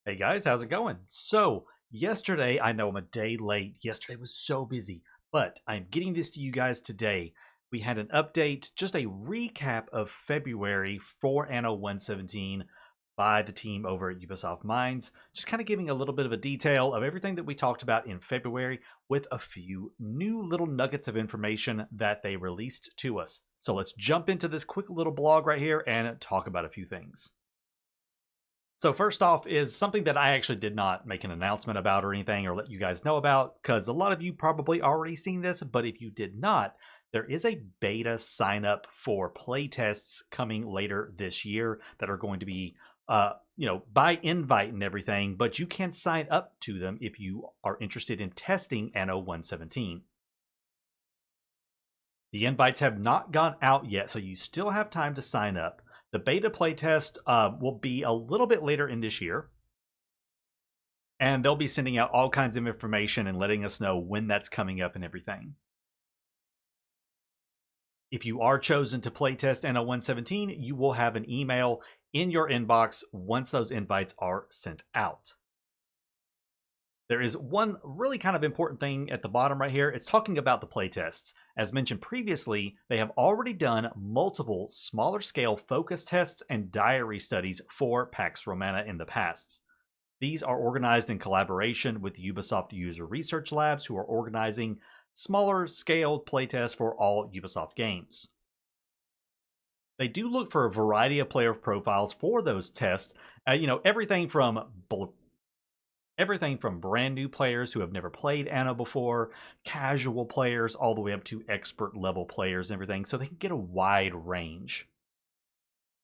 Hey guys, how's it going? So, yesterday, I know I'm a day late. Yesterday was so busy, but I'm getting this to you guys today. We had an update, just a recap of February for Anno 117 by the team over at Ubisoft Minds. Just kind of giving a little bit of a detail of everything that we talked about in February with a few new little nuggets of information that they released to us. So, let's jump into this quick little blog right here and talk about a few things. So first off is something that I actually did not make an announcement about or anything or let you guys know about, because a lot of you probably already seen this, but if you did not, there is a beta sign up for playtests coming later this year that are going to be by invite and everything, but you can sign up to them if you are interested in testing Anno 117. The invites have not gone out yet, so you still have time to sign up. The beta playtest will be a little bit later in this year, and they'll be sending out all kinds of information and letting us know when that's coming up and everything. If you are chosen to playtest Anno 117, you will have an email in your inbox once those invites are sent out. There is one really kind of important thing at the bottom right here. It's talking about the playtests. As mentioned previously, they have already done multiple smaller scale focus tests and diary studies for Pax Romana in the past. These are organized in collaboration with the Ubisoft User Research Labs, who are organizing smaller scaled playtests for all Ubisoft games. They do look for a variety of player profiles for those tests. Everything from brand new players who have never played Anno before, casual players, all the way up to expert level players and everything, so they can get a wide range.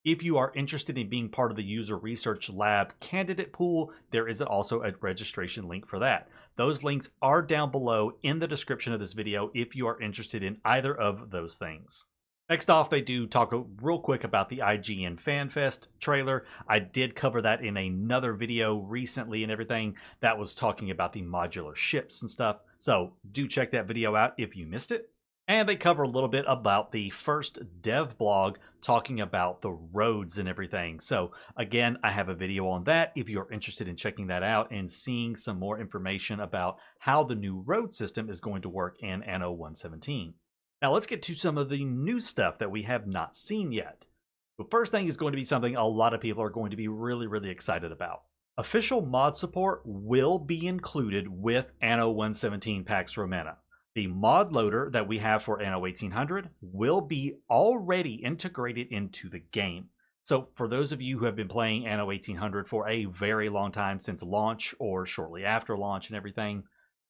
If you are interested in being part of the User Research Lab candidate pool, there is also a registration link for that. Those links are down below in the description of this video if you are interested in either of those things. Next off, they do talk real quick about the IGN FanFest trailer. I did cover that in another video recently and everything that was talking about the modular ships and stuff. So do check that video out if you missed it. And they cover a little bit about the first dev blog talking about the roads and everything. So again, I have a video on that if you're interested in checking that out and seeing some more information about how the new road system is going to work in Anno 117. Now let's get to some of the new stuff that we have not seen yet. The first thing is going to be something a lot of people are going to be really excited about. Official mod support will be included with Anno 117 Pax Romana. The mod loader that we have for Anno 1800 will be already integrated into the game. So for those of you who have been playing Anno 1800 for a very long time since launch or shortly after launch and everything,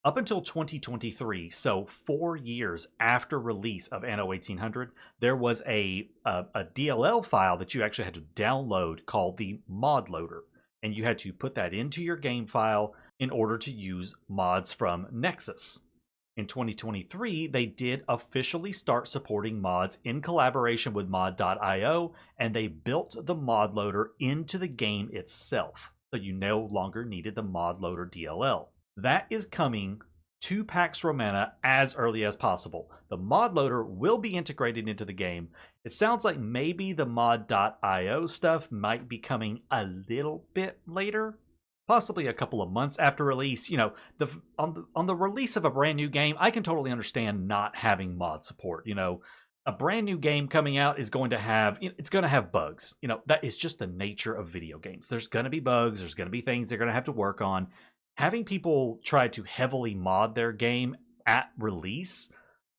up until 2023, so 4 years after release of Anno 1800, there was a DLL file that you actually had to download called the mod loader. And you had to put that into your game file in order to use mods from Nexus. In 2023, they did officially start supporting mods in collaboration with mod.io, and they built the mod loader into the game itself. So you no longer needed the mod loader DLL. That is coming to Pax Romana as early as possible. The mod loader will be integrated into the game. It sounds like maybe the mod.io stuff might be coming a little bit later, possibly a couple of months after release. On the release of a brand new game, I can totally understand not having mod support. A brand new game coming out is going to have, it's going to have bugs. That is just the nature of video games. There's going to be bugs. There's going to be things they're going to have to work on. Having people try to heavily mod their game at release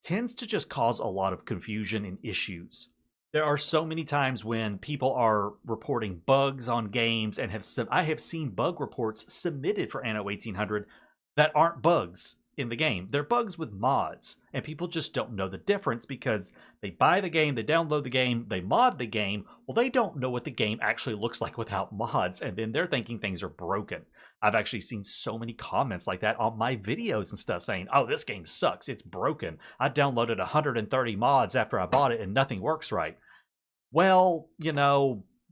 tends to just cause a lot of confusion and issues. There are so many times when people are reporting bugs on games, and I have seen bug reports submitted for Anno 1800 that aren't bugs in the game. They're bugs with mods, and people just don't know the difference because they buy the game, they download the game, they mod the game. Well, they don't know what the game actually looks like without mods, and then they're thinking things are broken. I've actually seen so many comments like that on my videos and stuff saying, oh, this game sucks, it's broken. I downloaded 130 mods after I bought it and nothing works right. Well,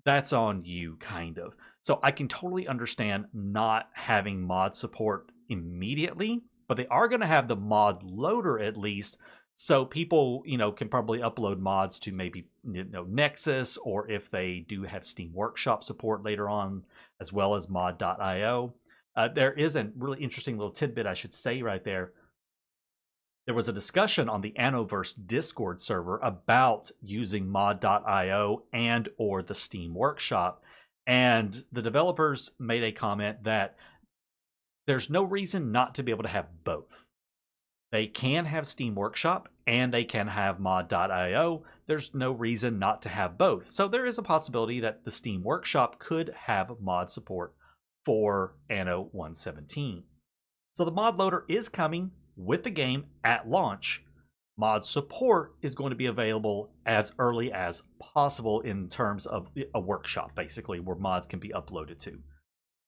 that's on you, kind of. So I can totally understand not having mod support immediately, but they are going to have the mod loader at least, So people, can probably upload mods to maybe Nexus, or if they do have Steam Workshop support later on, as well as mod.io. There is a really interesting little tidbit I should say right there. There was a discussion on the Annoverse Discord server about using mod.io and or the Steam Workshop, and the developers made a comment that there's no reason not to be able to have both. They can have Steam Workshop and they can have mod.io. There's no reason not to have both. So there is a possibility that the Steam Workshop could have mod support for Anno 117. So the mod loader is coming with the game at launch. Mod support is going to be available as early as possible in terms of a workshop, basically, where mods can be uploaded to.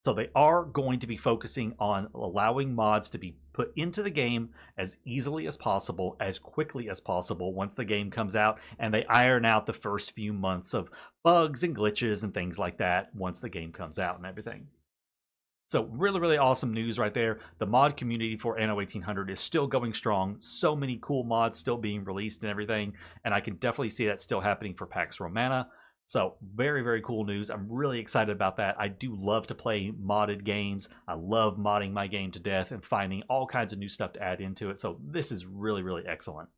So they are going to be focusing on allowing mods to be put into the game as easily as possible, as quickly as possible once the game comes out, and they iron out the first few months of bugs and glitches and things like that once the game comes out and everything. So really, really awesome news right there. The mod community for Anno 1800 is still going strong. So many cool mods still being released and everything, and I can definitely see that still happening for Pax Romana. So very, very cool news. I'm really excited about that. I do love to play modded games. I love modding my game to death and finding all kinds of new stuff to add into it. So this is really, really excellent.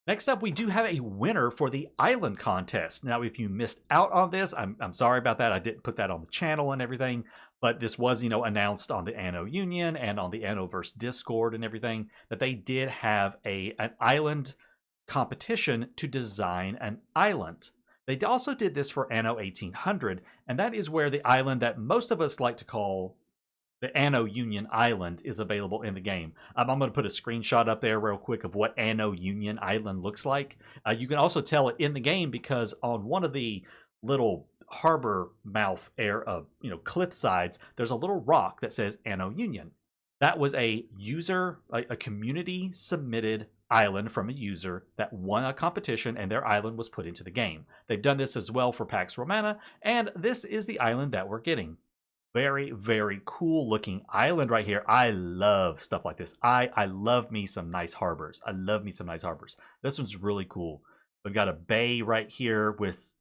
Next up, we do have a winner for the Island Contest. Now, if you missed out on this, I'm sorry about that. I didn't put that on the channel and everything, but this was, announced on the Anno Union and on the Annoverse Discord and everything, that they did have an island competition to design an island. They also did this for Anno 1800, and that is where the island that most of us like to call the Anno Union Island is available in the game. I'm going to put a screenshot up there real quick of what Anno Union Island looks like. You can also tell it in the game because on one of the little harbor mouth cliff sides, there's a little rock that says Anno Union. That was a community submitted island from a user that won a competition, and their island was put into the game. They've done this as well for Pax Romana, and this is the island that we're getting. Very, very cool looking island right here. I love stuff like this. I love me some nice harbors. I love me some nice harbors. This one's really cool. We've got a bay right here with,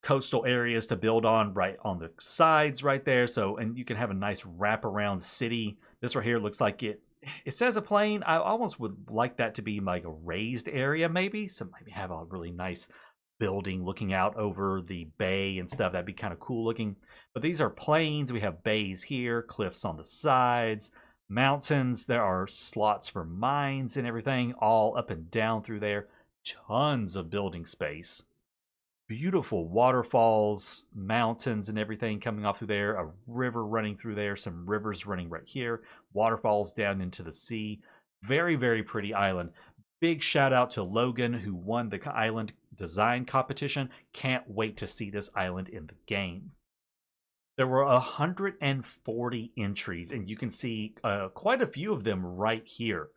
coastal areas to build on right on the sides right there. So, and you can have a nice wraparound city. This right here looks like it says a plain. I almost would like that to be like a raised area maybe. So maybe have a really nice building looking out over the bay and stuff. That'd be kind of cool looking. But these are plains. We have bays here, cliffs on the sides, mountains. There are slots for mines and everything all up and down through there. Tons of building space. Beautiful waterfalls, mountains and everything coming off through there. A river running through there. Some rivers running right here. Waterfalls down into the sea. Very, very pretty island. Big shout out to Logan, who won the island design competition. Can't wait to see this island in the game. There were 140 entries, and you can see quite a few of them right here.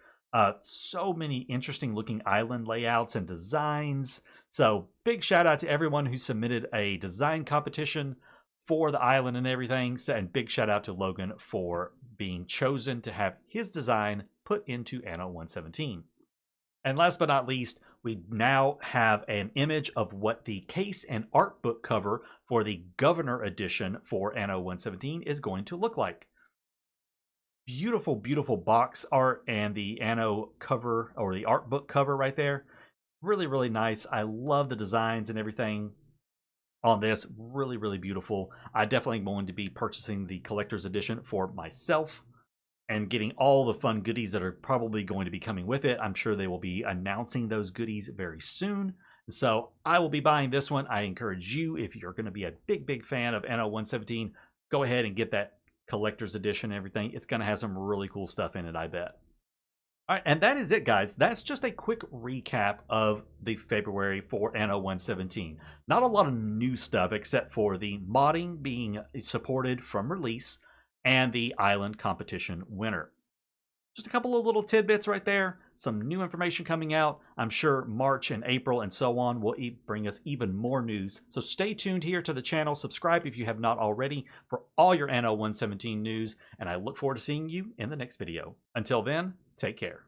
So many interesting looking island layouts and designs. So big shout out to everyone who submitted a design competition for the island and everything. And big shout out to Logan for being chosen to have his design put into Anno 117. And last but not least, we now have an image of what the case and art book cover for the Governor Edition for Anno 117 is going to look like. Beautiful, beautiful box art and the Anno cover, or the art book cover right there. Really, really nice. I love the designs and everything on this. Really, really beautiful. I definitely am going to be purchasing the collector's edition for myself and getting all the fun goodies that are probably going to be coming with it. I'm sure they will be announcing those goodies very soon. So I will be buying this one. I encourage you, if you're going to be a big, big fan of Anno 117, go ahead and get that collector's edition and everything. It's going to have some really cool stuff in it, I bet. All right, and that is it, guys. That's just a quick recap of the February for Anno 117. Not a lot of new stuff except for the modding being supported from release and the island competition winner. Just a couple of little tidbits right there. Some new information coming out. I'm sure March and April and so on will bring us even more news. So stay tuned here to the channel. Subscribe if you have not already for all your Anno 117 news. And I look forward to seeing you in the next video. Until then, take care.